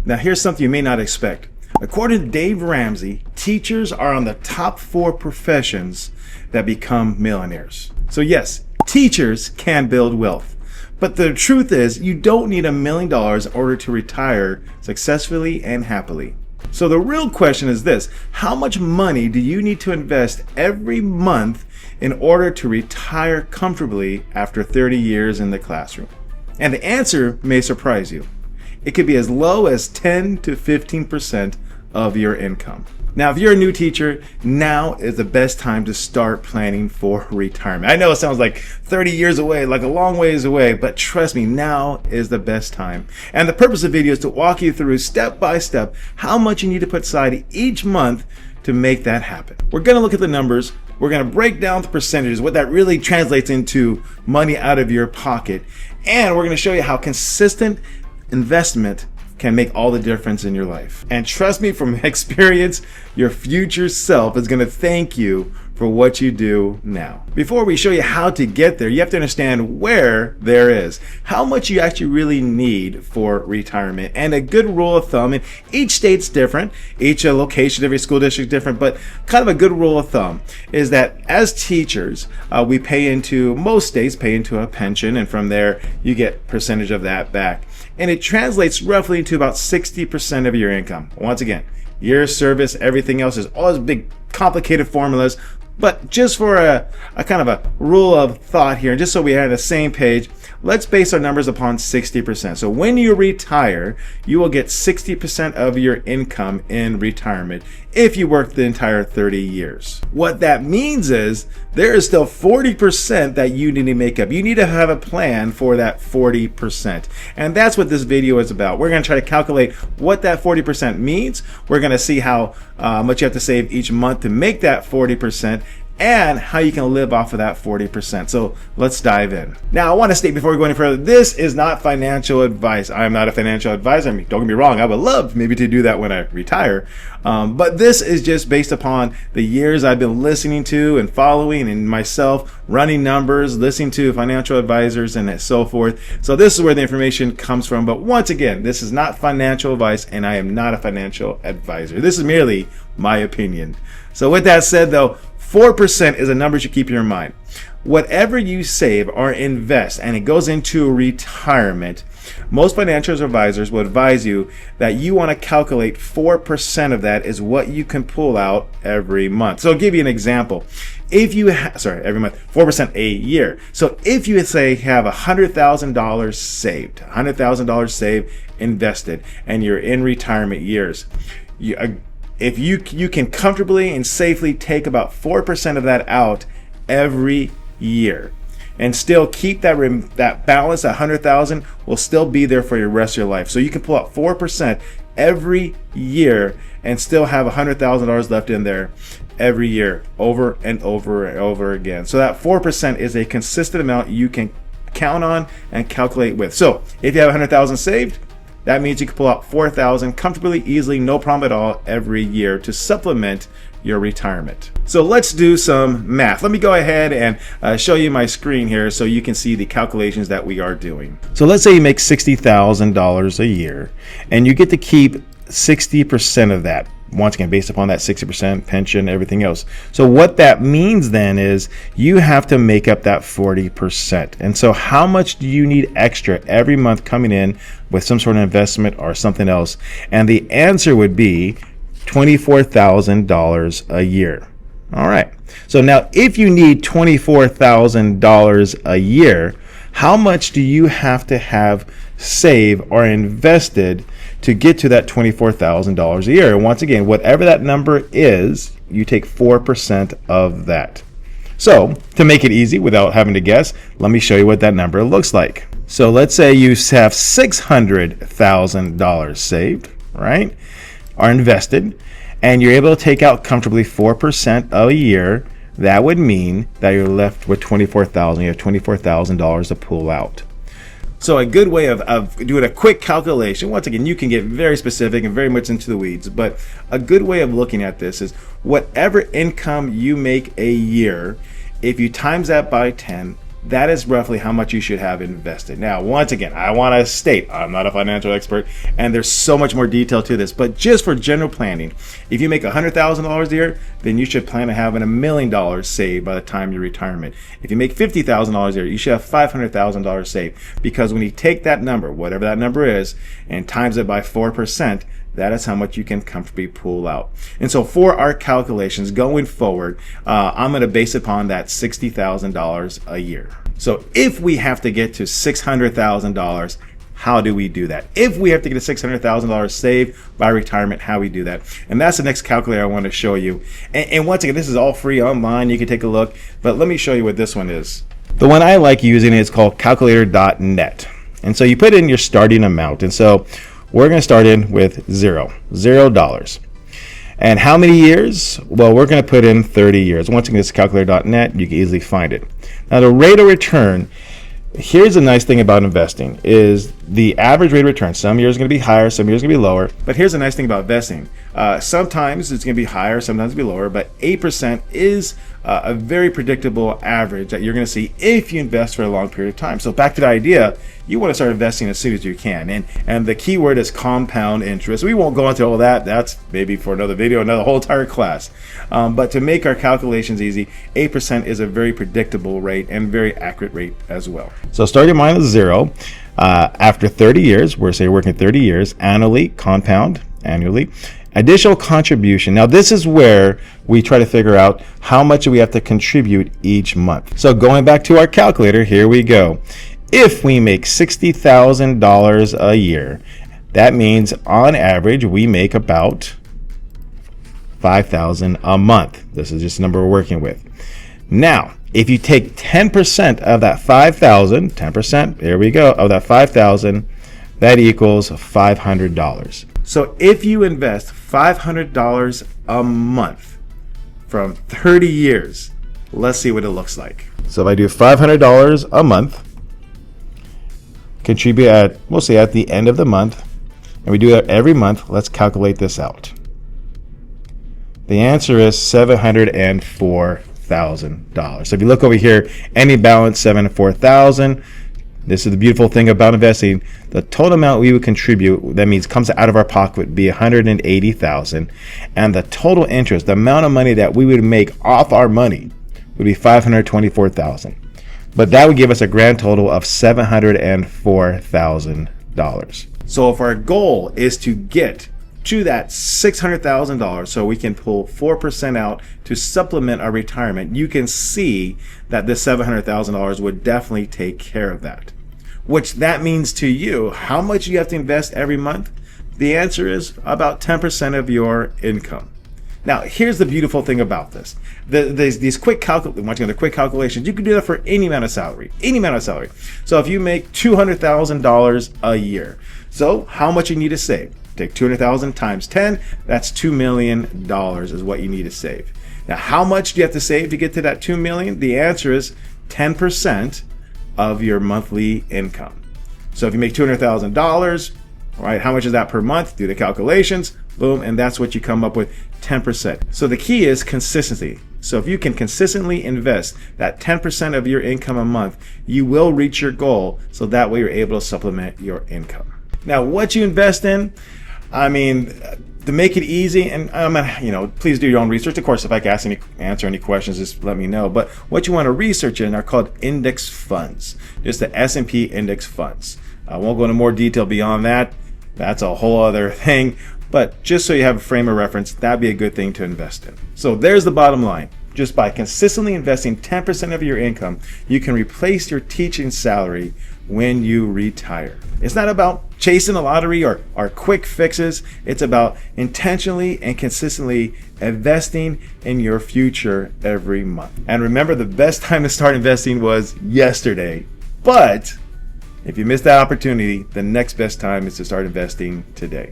Now here's something you may not expect. According to Dave Ramsey, teachers are on the top 4 professions that become millionaires. So yes, teachers can build wealth. But the truth is, you don't need $1 million in order to retire successfully and happily. So the real question is this: how much money do you need to invest every month in order to retire comfortably after 30 years in the classroom? And the answer may surprise you. It could be as low as 10 to 15% of your income. Now, if you're a new teacher, now is the best time to start planning for retirement. I know it sounds like 30 years away, like a long ways away, but trust me, now is the best time. And the purpose of the video is to walk you through step by step how much you need to put aside each month to make that happen. We're going to look at the numbers. We're going to break down the percentages, what that really translates into money out of your pocket. And we're going to show you how consistent investment can make all the difference in your life. And trust me, from experience, your future self is going to thank you for what you do now. Before we show you how to get there, you have to understand where there is, how much you actually really need for retirement. And a good rule of thumb, and each state's different, each location, every school district is different, but kind of a good rule of thumb is that as teachers, we most states pay into a pension, and from there you get percentage of that back. And it translates roughly to about 60% of your income. Once again, year service, everything else is all these big complicated formulas, but just for a kind of a rule of thought here, and just so we are on the same page, let's base our numbers upon 60%. So when you retire, you will get 60% of your income in retirement if you work the entire 30 years. What that means is there is still 40% that you need to make up. You need to have a plan for that 40%. And that's what this video is about. We're going to try to calculate what that 40% means. We're going to see how much you have to save each month to make that 40%, and how you can live off of that 40%. So let's dive in. Now, I want to state before we go any further, this is not financial advice. I am not a financial advisor. I mean, don't get me wrong, I would love maybe to do that when I retire. But this is just based upon the years I've been listening to and following, and myself running numbers, listening to financial advisors and so forth. So this is where the information comes from. But once again, this is not financial advice, and I am not a financial advisor. This is merely my opinion. So with that said though, 4% is a number you should keep in your mind. Whatever you save or invest and it goes into retirement, most financial advisors will advise you that you want to calculate 4% of that is what you can pull out every month. So I'll give you an example. If you every month, 4% a year. So if you say have $100,000 saved, $100,000 saved, invested, and you're in retirement years, if you can comfortably and safely take about 4% of that out every year and still keep that balance, that 100,000 will still be there for your rest of your life. So you can pull out 4% every year and still have $100,000 left in there every year, over and over and over again. So that 4% is a consistent amount you can count on and calculate with. So if you have 100,000 saved, that means you can pull out 4,000 comfortably, easily, no problem at all every year to supplement your retirement. So let's do some math. Let me go ahead and show you my screen here so you can see the calculations that we are doing. So let's say you make $60,000 a year and you get to keep 60% of that. Once again, based upon that 60% pension, everything else. So what that means then is you have to make up that 40%. And so how much do you need extra every month coming in with some sort of investment or something else? And the answer would be $24,000 a year. All right. So now if you need $24,000 a year, how much do you have to have saved or invested to get to that $24,000 a year? And once again, whatever that number is, you take 4% of that. So to make it easy without having to guess, let me show you what that number looks like. So let's say you have $600,000 saved, right, or invested, and you're able to take out comfortably 4% a year. That would mean that you're left with $24,000. You have $24,000 to pull out. So a good way of doing a quick calculation, once again, you can get very specific and very much into the weeds, but a good way of looking at this is whatever income you make a year, if you times that by 10 that is roughly how much you should have invested. Now, once again, I want to state I'm not a financial expert, and there's so much more detail to this, but just for general planning, if you make $100,000 a year, then you should plan on having $1 million saved by the time of your retirement. If you make $50,000 a year, you should have $500,000 saved, because when you take that number, whatever that number is, and times it by 4%, that is how much you can comfortably pull out. And so for our calculations going forward, I'm going to base it upon that $60,000 a year. So if we have to get to $600,000, how do we do that? If we have to get a $600,000 saved by retirement, how we do that? And that's the next calculator I want to show you. And once again, this is all free online. You can take a look, but let me show you what this one is. The one I like using is called calculator.net. And so you put in your starting amount. And so we're going to start in with $0. And how many years? Well, we're going to put in 30 years. Once again, this is calculator.net. You can easily find it. Now, the rate of return, here's the nice thing about investing, is the average rate of return. Some years are going to be higher, some years are going to be lower. But here's the nice thing about investing. Sometimes it's going to be higher, sometimes it's going to be lower, but 8% is a very predictable average that you're going to see if you invest for a long period of time. So back to the idea, you want to start investing as soon as you can. And the key word is compound interest. We won't go into all that. That's maybe for another video, another whole entire class. But to make our calculations easy, 8% is a very predictable rate and very accurate rate as well. So start your mind with 0. After 30 years, we're say working 30 years, annually, compound annually. Additional contribution. Now this is where we try to figure out how much we have to contribute each month. So going back to our calculator, here we go. If we make $60,000 a year, that means on average we make about $5,000 a month. This is just the number we're working with. Now, if you take 10% of that $5,000, 10%, there we go, of that $5,000, that equals $500. So if you invest $500 a month from 30 years, let's see what it looks like. So if I do $500 a month, contribute at, we'll say at the end of the month, and we do that every month, let's calculate this out. The answer is $704,000. So if you look over here, any balance, $704,000. This is the beautiful thing about investing. The total amount we would contribute, that means comes out of our pocket, would be $180,000, and the total interest, the amount of money that we would make off our money, would be $524,000. But that would give us a grand total of $704,000. So if our goal is to get to that $600,000 so we can pull 4% out to supplement our retirement, you can see that this $700,000 would definitely take care of that. Which that means to you, how much you have to invest every month? The answer is about 10% of your income. Now, here's the beautiful thing about this. These quick calculations, you can do that for any amount of salary, So if you make $200,000 a year, so how much you need to save? Take 200,000 times 10, that's $2 million is what you need to save. Now, how much do you have to save to get to that $2 million? The answer is 10% of your monthly income. So if you make $200,000, all right, how much is that per month? Do the calculations, boom, and that's what you come up with, 10%. So the key is consistency. So if you can consistently invest that 10% of your income a month, you will reach your goal, so that way you're able to supplement your income. Now, what you invest in, I mean, to make it easy, and please do your own research. Of course, if I can answer any questions, just let me know. But what you want to research in are called index funds, just the S&P index funds. I won't go into more detail beyond that. That's a whole other thing. But just so you have a frame of reference, that'd be a good thing to invest in. So there's the bottom line. Just by consistently investing 10% of your income, you can replace your teaching salary when you retire. It's not about chasing a lottery or quick fixes. It's about intentionally and consistently investing in your future every month. And remember, the best time to start investing was yesterday. But if you missed that opportunity, the next best time is to start investing today.